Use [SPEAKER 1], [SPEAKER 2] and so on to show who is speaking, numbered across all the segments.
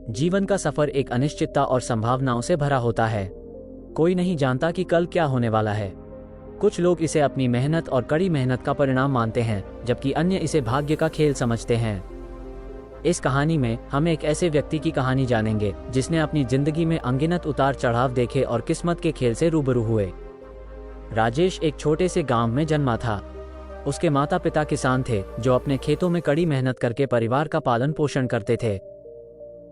[SPEAKER 1] जीवन का सफर एक अनिश्चितता और संभावनाओं से भरा होता है। कोई नहीं जानता कि कल क्या होने वाला है। कुछ लोग इसे अपनी मेहनत और कड़ी मेहनत का परिणाम मानते हैं, जबकि अन्य इसे भाग्य का खेल समझते हैं। इस कहानी में हम एक ऐसे व्यक्ति की कहानी जानेंगे जिसने अपनी जिंदगी में अनगिनत उतार चढ़ाव देखे और किस्मत के खेल से रूबरू हुए। राजेश एक छोटे से गांव में जन्मा था। उसके माता पिता किसान थे जो अपने खेतों में कड़ी मेहनत करके परिवार का पालन पोषण करते थे।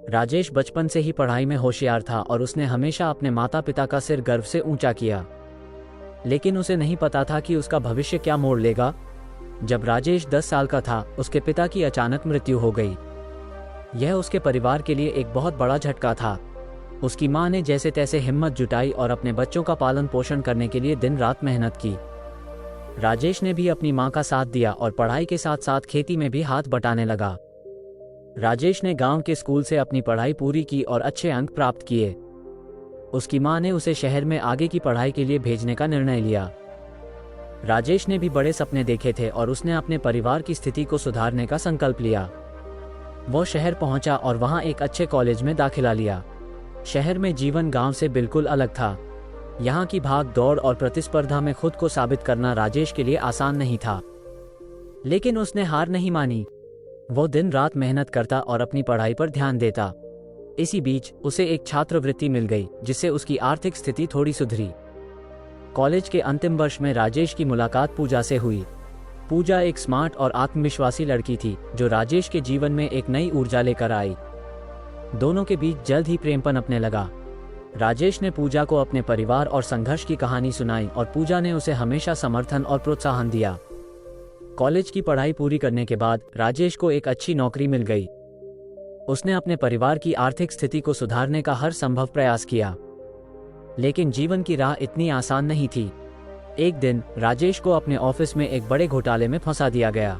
[SPEAKER 1] राजेश बचपन से ही पढ़ाई में होशियार था और उसने हमेशा अपने माता पिता का सिर गर्व से ऊंचा किया। लेकिन उसे नहीं पता था कि उसका भविष्य क्या मोड़ लेगा। जब राजेश 10 साल का था, उसके पिता की अचानक मृत्यु हो गई। यह उसके परिवार के लिए एक बहुत बड़ा झटका था। उसकी मां ने जैसे तैसे हिम्मत जुटाई और अपने बच्चों का पालन पोषण करने के लिए दिन रात मेहनत की। राजेश ने भी अपनी मां का साथ दिया और पढ़ाई के साथ साथ खेती में भी हाथ बटाने लगा। राजेश ने गांव के स्कूल से अपनी पढ़ाई पूरी की और अच्छे अंक प्राप्त किए। उसकी मां ने उसे शहर में आगे की पढ़ाई के लिए भेजने का निर्णय लिया। राजेश ने भी बड़े सपने देखे थे और उसने अपने परिवार की स्थिति को सुधारने का संकल्प लिया। वो शहर पहुंचा और वहां एक अच्छे कॉलेज में दाखिला लिया। शहर में जीवन गांव से बिल्कुल अलग था। यहाँ की भाग दौड़ और प्रतिस्पर्धा में खुद को साबित करना राजेश के लिए आसान नहीं था। लेकिन उसने हार नहीं मानी। वो दिन रात मेहनत करता और अपनी पढ़ाई पर ध्यान देता। इसी बीच उसे एक छात्रवृत्ति मिल गई, जिससे उसकी आर्थिक स्थिति थोड़ी सुधरी। कॉलेज के अंतिम वर्ष में राजेश की मुलाकात पूजा से हुई। पूजा एक स्मार्ट और आत्मविश्वासी लड़की थी जो राजेश के जीवन में एक नई ऊर्जा लेकर आई। दोनों के बीच जल्द ही प्रेम पनपने लगा। राजेश ने पूजा को अपने परिवार और संघर्ष की कहानी सुनाई और पूजा ने उसे हमेशा समर्थन और प्रोत्साहन दिया। कॉलेज की पढ़ाई पूरी करने के बाद राजेश को एक अच्छी नौकरी मिल गई। उसने अपने परिवार की आर्थिक स्थिति को सुधारने का हर संभव प्रयास किया। लेकिन जीवन की राह इतनी आसान नहीं थी। एक दिन राजेश को अपने ऑफिस में एक बड़े घोटाले में फंसा दिया गया।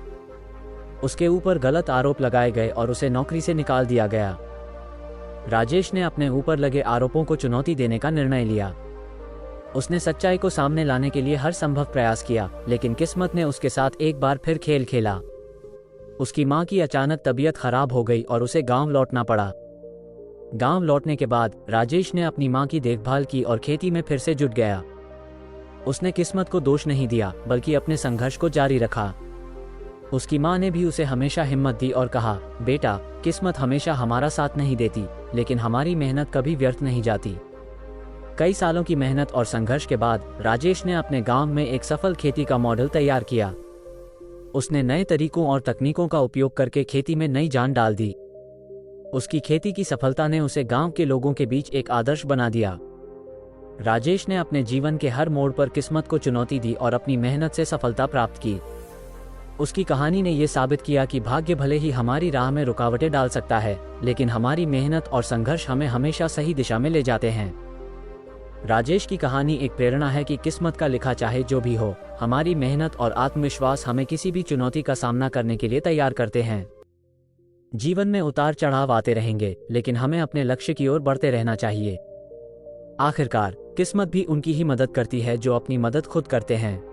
[SPEAKER 1] उसके ऊपर गलत आरोप लगाए गए और उसे नौकरी से निकाल दिया गया। राजेश ने अपने ऊपर लगे आरोपों को चुनौती देने का निर्णय लिया। उसने सच्चाई को सामने लाने के लिए हर संभव प्रयास किया, लेकिन किस्मत ने उसके साथ एक बार फिर खेल खेला। उसकी मां की अचानक तबीयत खराब हो गई और उसे गांव लौटना पड़ा। गांव लौटने के बाद राजेश ने अपनी मां की देखभाल की और खेती में फिर से जुट गया। उसने किस्मत को दोष नहीं दिया, बल्कि अपने संघर्ष को जारी रखा। उसकी मां ने भी उसे हमेशा हिम्मत दी और कहा, बेटा, किस्मत हमेशा हमारा साथ नहीं देती, लेकिन हमारी मेहनत कभी व्यर्थ नहीं जाती। कई सालों की मेहनत और संघर्ष के बाद राजेश ने अपने गांव में एक सफल खेती का मॉडल तैयार किया। उसने नए तरीकों और तकनीकों का उपयोग करके खेती में नई जान डाल दी। उसकी खेती की सफलता ने उसे गांव के लोगों के बीच एक आदर्श बना दिया। राजेश ने अपने जीवन के हर मोड़ पर किस्मत को चुनौती दी और अपनी मेहनत से सफलता प्राप्त की। उसकी कहानी ने यह साबित किया कि भाग्य भले ही हमारी राह में रुकावटें डाल सकता है, लेकिन हमारी मेहनत और संघर्ष हमें हमेशा सही दिशा में ले जाते हैं। राजेश की कहानी एक प्रेरणा है कि किस्मत का लिखा चाहे जो भी हो, हमारी मेहनत और आत्मविश्वास हमें किसी भी चुनौती का सामना करने के लिए तैयार करते हैं। जीवन में उतार चढ़ाव आते रहेंगे, लेकिन हमें अपने लक्ष्य की ओर बढ़ते रहना चाहिए। आखिरकार किस्मत भी उनकी ही मदद करती है जो अपनी मदद खुद करते हैं।